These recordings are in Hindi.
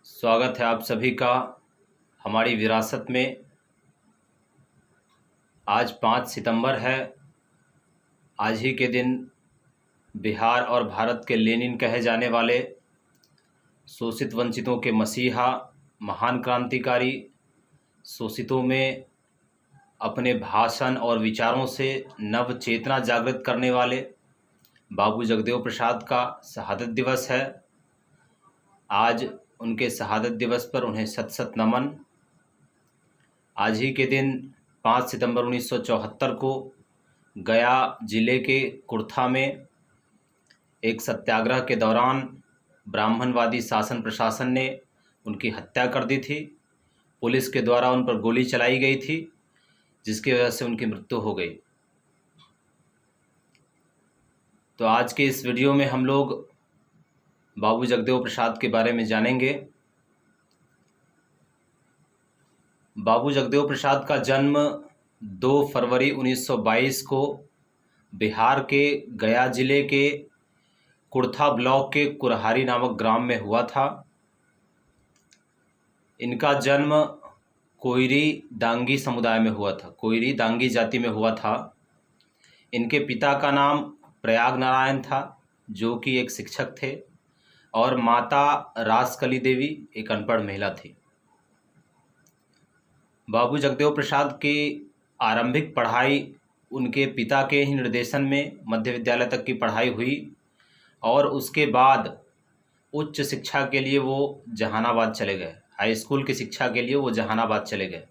स्वागत है आप सभी का हमारी विरासत में। आज 5 सितंबर है। आज ही के दिन बिहार और भारत के लेनिन कहे जाने वाले शोषित वंचितों के मसीहा, महान क्रांतिकारी, शोषितों में अपने भाषण और विचारों से नव चेतना जागृत करने वाले बाबू जगदेव प्रसाद का शहादत दिवस है। आज उनके शहादत दिवस पर उन्हें शत शत नमन। आज ही के दिन 5 सितंबर 1974 को गया जिले के कुर्था में एक सत्याग्रह के दौरान ब्राह्मणवादी शासन प्रशासन ने उनकी हत्या कर दी थी। पुलिस के द्वारा उन पर गोली चलाई गई थी, जिसकी वजह से उनकी मृत्यु हो गई। तो आज के इस वीडियो में हम लोग बाबू जगदेव प्रसाद के बारे में जानेंगे। बाबू जगदेव प्रसाद का जन्म 2 फरवरी 1922 को बिहार के गया जिले के कुर्था ब्लॉक के कुरहारी नामक ग्राम में हुआ था। इनका जन्म कोयरी दांगी समुदाय में हुआ था, कोयरी दांगी जाति में हुआ था। इनके पिता का नाम प्रयाग नारायण था, जो कि एक शिक्षक थे, और माता रासकली देवी एक अनपढ़ महिला थी। बाबू जगदेव प्रसाद की आरंभिक पढ़ाई उनके पिता के ही निर्देशन में मध्य विद्यालय तक की पढ़ाई हुई, और उसके बाद उच्च शिक्षा के लिए वो जहानाबाद चले गए। हाई स्कूल की शिक्षा के लिए वो जहानाबाद चले गए।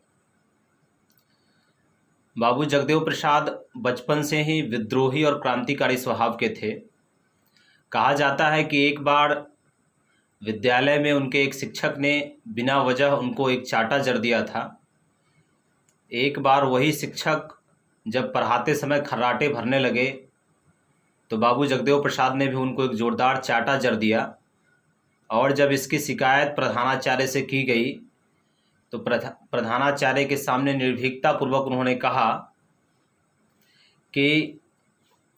बाबू जगदेव प्रसाद बचपन से ही विद्रोही और क्रांतिकारी स्वभाव के थे। कहा जाता है कि एक बार विद्यालय में उनके एक शिक्षक ने बिना वजह उनको एक चाटा जड़ दिया था। एक बार वही शिक्षक जब पढ़ाते समय खर्राटे भरने लगे तो बाबू जगदेव प्रसाद ने भी उनको एक जोरदार चाटा जड़ दिया, और जब इसकी शिकायत प्रधानाचार्य से की गई तो प्रधानाचार्य के सामने निर्भीकता पूर्वक उन्होंने कहा कि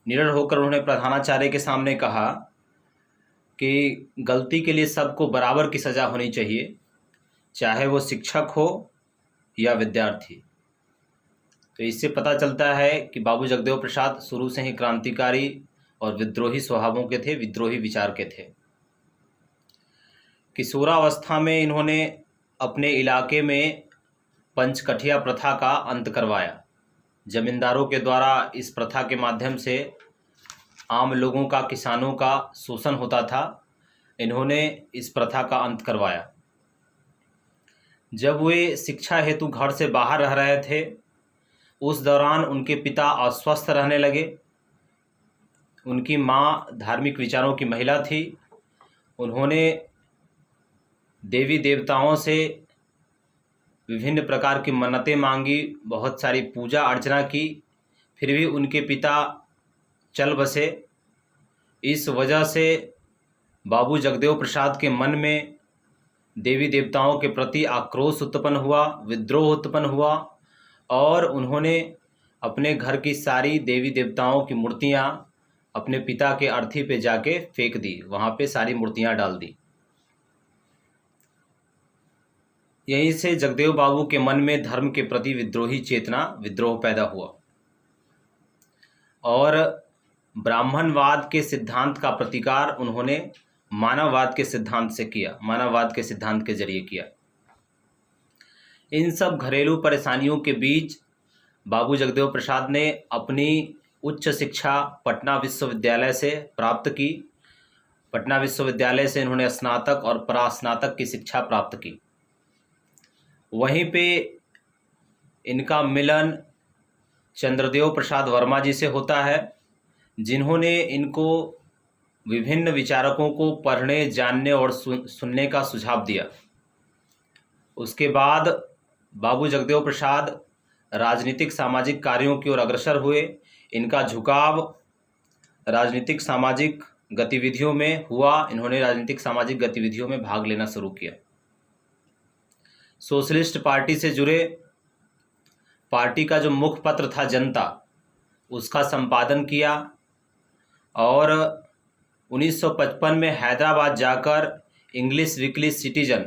निडर होकर उन्होंने प्रधानाचार्य के सामने कहा कि गलती के लिए सबको बराबर की सज़ा होनी चाहिए, चाहे वो शिक्षक हो या विद्यार्थी। तो इससे पता चलता है कि बाबू जगदेव प्रसाद शुरू से ही क्रांतिकारी और विद्रोही स्वभावों के थे, विद्रोही विचार के थे। किशोरावस्था में इन्होंने अपने इलाके में पंचकठिया प्रथा का अंत करवाया। जमींदारों के द्वारा इस प्रथा के माध्यम से आम लोगों का, किसानों का शोषण होता था। इन्होंने इस प्रथा का अंत करवाया। जब वे शिक्षा हेतु घर से बाहर रह रहे थे, उस दौरान उनके पिता अस्वस्थ रहने लगे। उनकी माँ धार्मिक विचारों की महिला थी। उन्होंने देवी देवताओं से विभिन्न प्रकार की मन्नतें मांगी, बहुत सारी पूजा अर्चना की, फिर भी उनके पिता चल बसे। इस वजह से बाबू जगदेव प्रसाद के मन में देवी देवताओं के प्रति आक्रोश उत्पन्न हुआ, विद्रोह उत्पन्न हुआ, और उन्होंने अपने घर की सारी देवी देवताओं की मूर्तियां अपने पिता के अर्थी पे जाके फेंक दी, वहाँ पे सारी मूर्तियां डाल दी। यहीं से जगदेव बाबू के मन में धर्म के प्रति विद्रोही चेतना, विद्रोह पैदा हुआ, और ब्राह्मणवाद के सिद्धांत का प्रतिकार उन्होंने मानववाद के सिद्धांत से किया, मानववाद के सिद्धांत के जरिए किया। इन सब घरेलू परेशानियों के बीच बाबू जगदेव प्रसाद ने अपनी उच्च शिक्षा पटना विश्वविद्यालय से प्राप्त की। पटना विश्वविद्यालय से इन्होंने स्नातक और परास्नातक की शिक्षा प्राप्त की। वहीं पे इनका मिलन चंद्रदेव प्रसाद वर्मा जी से होता है, जिन्होंने इनको विभिन्न विचारकों को पढ़ने, जानने और सुनने का सुझाव दिया। उसके बाद बाबू जगदेव प्रसाद राजनीतिक सामाजिक कार्यों की ओर अग्रसर हुए। इनका झुकाव राजनीतिक सामाजिक गतिविधियों में हुआ। इन्होंने राजनीतिक सामाजिक गतिविधियों में भाग लेना शुरू किया। सोशलिस्ट पार्टी से जुड़े। पार्टी का जो मुखपत्र था जनता, उसका संपादन किया, और 1955 में हैदराबाद जाकर इंग्लिश वीकली सिटीजन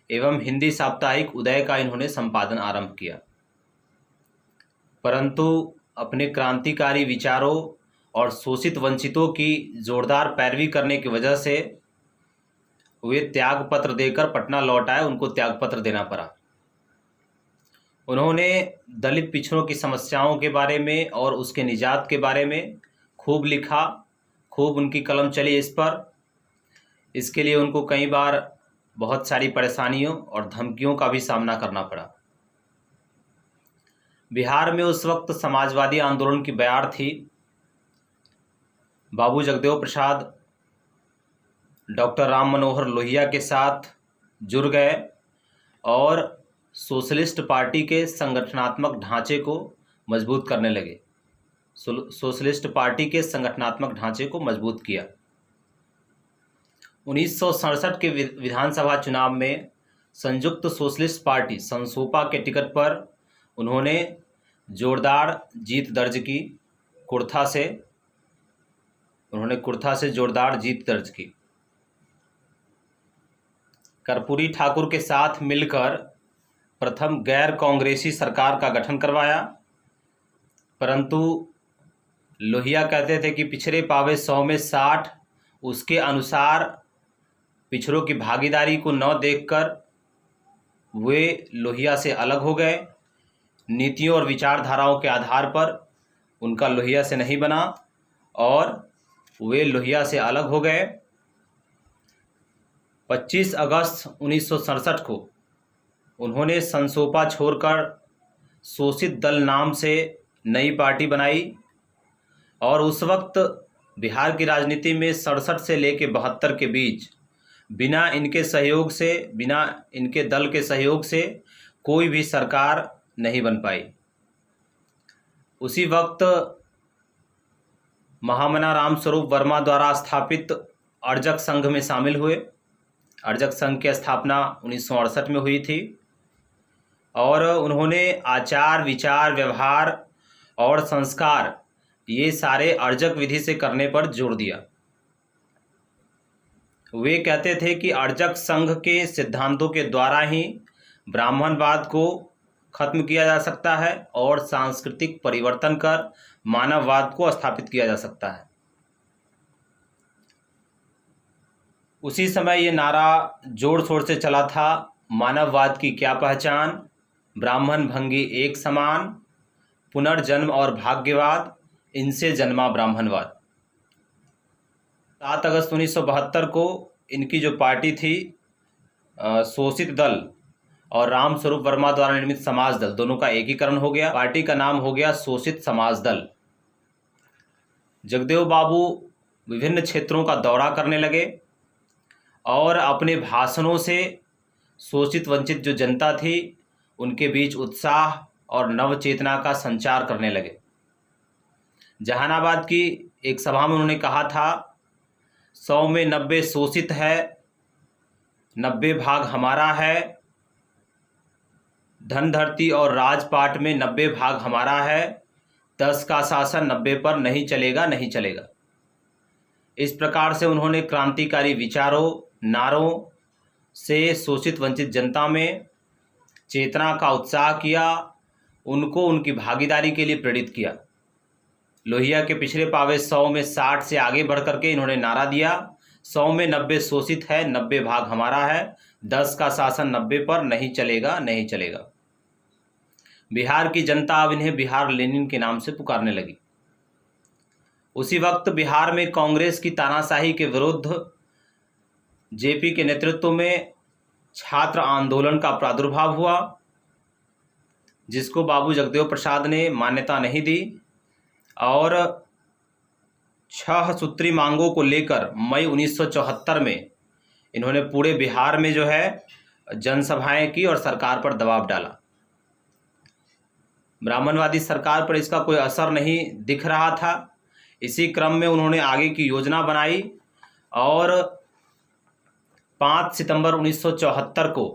एवं हिंदी साप्ताहिक उदय का इन्होंने संपादन आरंभ किया। परंतु अपने क्रांतिकारी विचारों और शोषित वंचितों की जोरदार पैरवी करने की वजह से वे त्याग पत्र देकर पटना लौट आए। उनको त्याग पत्र देना पड़ा। उन्होंने दलित पिछड़ों की समस्याओं के बारे में और उसके निजात के बारे में खूब लिखा, खूब उनकी कलम चली इस पर। इसके लिए उनको कई बार बहुत सारी परेशानियों और धमकियों का भी सामना करना पड़ा। बिहार में उस वक्त समाजवादी आंदोलन की बयार थी। बाबू जगदेव प्रसाद डॉक्टर राम मनोहर लोहिया के साथ जुड़ गए और सोशलिस्ट पार्टी के संगठनात्मक ढांचे को मजबूत करने लगे। सोशलिस्ट पार्टी के संगठनात्मक ढांचे को मजबूत किया। 1967 के विधानसभा चुनाव में संयुक्त सोशलिस्ट पार्टी संसोपा के टिकट पर उन्होंने जोरदार जीत दर्ज की। कुर्था से जोरदार जीत दर्ज की। कर्पूरी ठाकुर के साथ मिलकर प्रथम गैर कांग्रेसी सरकार का गठन करवाया। परंतु लोहिया कहते थे कि पिछड़े पावे 100 में 60, उसके अनुसार पिछड़ों की भागीदारी को न देखकर वे लोहिया से अलग हो गए। नीतियों और विचारधाराओं के आधार पर उनका लोहिया से नहीं बना और वे लोहिया से अलग हो गए। 25 अगस्त 1967 को उन्होंने संसोपा छोड़कर शोषित दल नाम से नई पार्टी बनाई और उस वक्त बिहार की राजनीति में 67 से लेकर 72 के बीच बिना इनके सहयोग से, बिना इनके दल के सहयोग से कोई भी सरकार नहीं बन पाई। उसी वक्त महामना रामस्वरूप वर्मा द्वारा स्थापित अर्जक संघ में शामिल हुए। अर्जक संघ की स्थापना 1968 में हुई थी और उन्होंने आचार, विचार, व्यवहार और संस्कार ये सारे अर्जक विधि से करने पर जोर दिया। वे कहते थे कि अर्जक संघ के सिद्धांतों के द्वारा ही ब्राह्मणवाद को खत्म किया जा सकता है और सांस्कृतिक परिवर्तन कर मानववाद को स्थापित किया जा सकता है। उसी समय ये नारा जोर शोर से चला था, मानववाद की क्या पहचान, ब्राह्मण भंगी एक समान, पुनर्जन्म और भाग्यवाद, इनसे जन्मा ब्राह्मणवाद। 7 अगस्त 1972 को इनकी जो पार्टी थी शोषित दल और रामस्वरूप वर्मा द्वारा निर्मित समाज दल, दोनों का एकीकरण हो गया। पार्टी का नाम हो गया शोषित समाज दल। जगदेव बाबू विभिन्न क्षेत्रों का दौरा करने लगे और अपने भाषणों से शोषित वंचित जो जनता थी उनके बीच उत्साह और नव चेतना का संचार करने लगे। जहानाबाद की एक सभा में उन्होंने कहा था, 100 में 90 शोषित है, 90 भाग हमारा है, धन धरती और राजपाट में 90 भाग हमारा है, 10 का शासन 90 पर नहीं चलेगा, नहीं चलेगा। इस प्रकार से उन्होंने क्रांतिकारी विचारों, नारों से शोषित वंचित जनता में चेतना का उत्साह किया, उनको उनकी भागीदारी के लिए प्रेरित किया। लोहिया के पिछले पावे 100 में 60 से आगे बढ़ करके इन्होंने नारा दिया, 100 में 90 शोषित है, 90 भाग हमारा है, 10 का शासन 90 पर नहीं चलेगा, नहीं चलेगा। बिहार की जनता अब इन्हें बिहार लेनिन के नाम से पुकारने लगी। उसी वक्त बिहार में कांग्रेस की तानाशाही के विरुद्ध जेपी के नेतृत्व में छात्र आंदोलन का प्रादुर्भाव हुआ, जिसको बाबू जगदेव प्रसाद ने मान्यता नहीं दी और 6 सूत्री मांगों को लेकर मई 1974 में इन्होंने पूरे बिहार में जो है जनसभाएं की और सरकार पर दबाव डाला। ब्राह्मणवादी सरकार पर इसका कोई असर नहीं दिख रहा था। इसी क्रम में उन्होंने आगे की योजना बनाई और 5 सितंबर 1974 को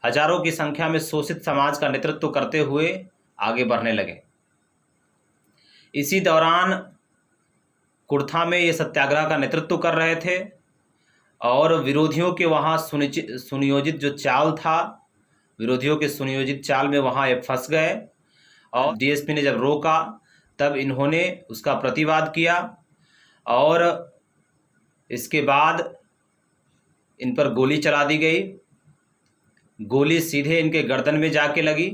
हजारों की संख्या में शोषित समाज का नेतृत्व करते हुए आगे बढ़ने लगे। इसी दौरान कुर्था में ये सत्याग्रह का नेतृत्व कर रहे थे और विरोधियों के वहाँ सुनियोजित जो चाल था, विरोधियों के सुनियोजित चाल में वहाँ ये फंस गए। और डीएसपी ने जब रोका तब इन्होंने उसका प्रतिवाद किया और इसके बाद इन पर गोली चला दी गई। गोली सीधे इनके गर्दन में जाके लगी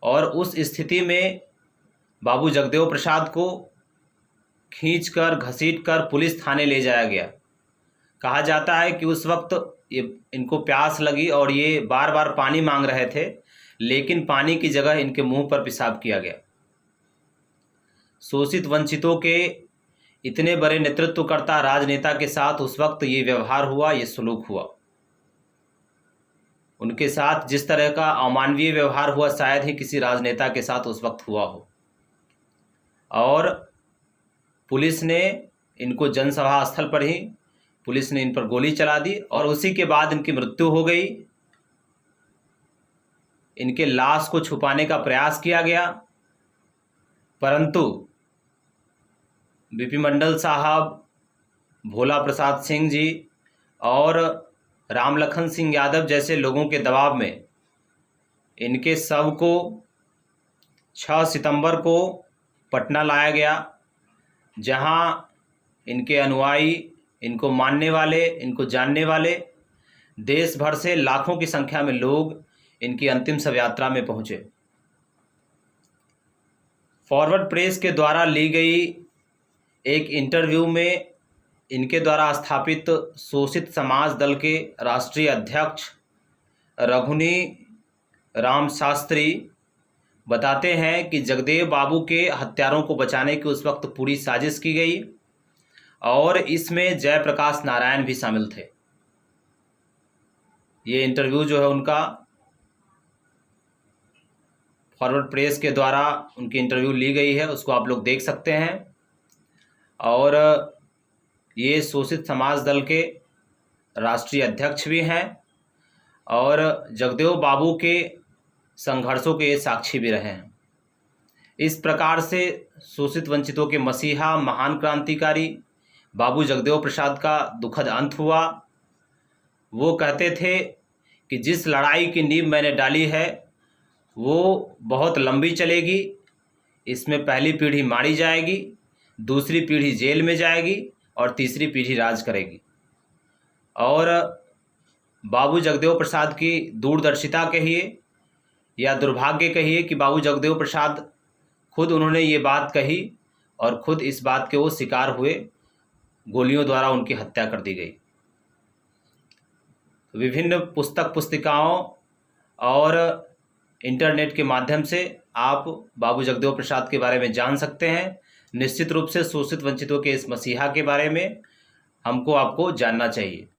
और उस स्थिति में बाबू जगदेव प्रसाद को खींचकर घसीटकर पुलिस थाने ले जाया गया। कहा जाता है कि उस वक्त ये इनको प्यास लगी और ये बार बार पानी मांग रहे थे, लेकिन पानी की जगह इनके मुंह पर पेशाब किया गया। शोषित वंचितों के इतने बड़े नेतृत्वकर्ता राजनेता के साथ उस वक्त ये व्यवहार हुआ, ये सलूक हुआ। उनके साथ जिस तरह का अमानवीय व्यवहार हुआ शायद ही किसी राजनेता के साथ उस वक्त हुआ हो। और पुलिस ने इनको जनसभा स्थल पर ही पुलिस ने इन पर गोली चला दी और उसी के बाद इनकी मृत्यु हो गई। इनके लाश को छुपाने का प्रयास किया गया, परंतु बीपी मंडल साहब, भोला प्रसाद सिंह जी और रामलखन सिंह यादव जैसे लोगों के दबाव में इनके शव को 6 सितंबर को पटना लाया गया, जहां इनके अनुयायी, इनको मानने वाले, इनको जानने वाले देश भर से लाखों की संख्या में लोग इनकी अंतिम शव यात्रा में पहुंचे। फॉरवर्ड प्रेस के द्वारा ली गई एक इंटरव्यू में इनके द्वारा स्थापित शोषित समाज दल के राष्ट्रीय अध्यक्ष रघुनी राम शास्त्री बताते हैं कि जगदेव बाबू के हत्यारों को बचाने की उस वक्त पूरी साजिश की गई और इसमें जयप्रकाश नारायण भी शामिल थे। ये इंटरव्यू जो है उनका फॉरवर्ड प्रेस के द्वारा उनकी इंटरव्यू ली गई है, उसको आप लोग देख सकते हैं। और ये शोषित समाज दल के राष्ट्रीय अध्यक्ष भी हैं और जगदेव बाबू के संघर्षों के साक्षी भी रहे हैं। इस प्रकार से शोषित वंचितों के मसीहा, महान क्रांतिकारी बाबू जगदेव प्रसाद का दुखद अंत हुआ। वो कहते थे कि जिस लड़ाई की नींव मैंने डाली है वो बहुत लंबी चलेगी। इसमें पहली पीढ़ी मारी जाएगी, दूसरी पीढ़ी जेल में जाएगी और तीसरी पीढ़ी राज करेगी। और बाबू जगदेव प्रसाद की दूरदर्शिता कहिए या दुर्भाग्य कहिए कि बाबू जगदेव प्रसाद खुद उन्होंने ये बात कही और खुद इस बात के वो शिकार हुए, गोलियों द्वारा उनकी हत्या कर दी गई। विभिन्न पुस्तिकाओं और इंटरनेट के माध्यम से आप बाबू जगदेव प्रसाद के बारे में जान सकते हैं। निश्चित रूप से शोषित वंचितों के इस मसीहा के बारे में हमको आपको जानना चाहिए।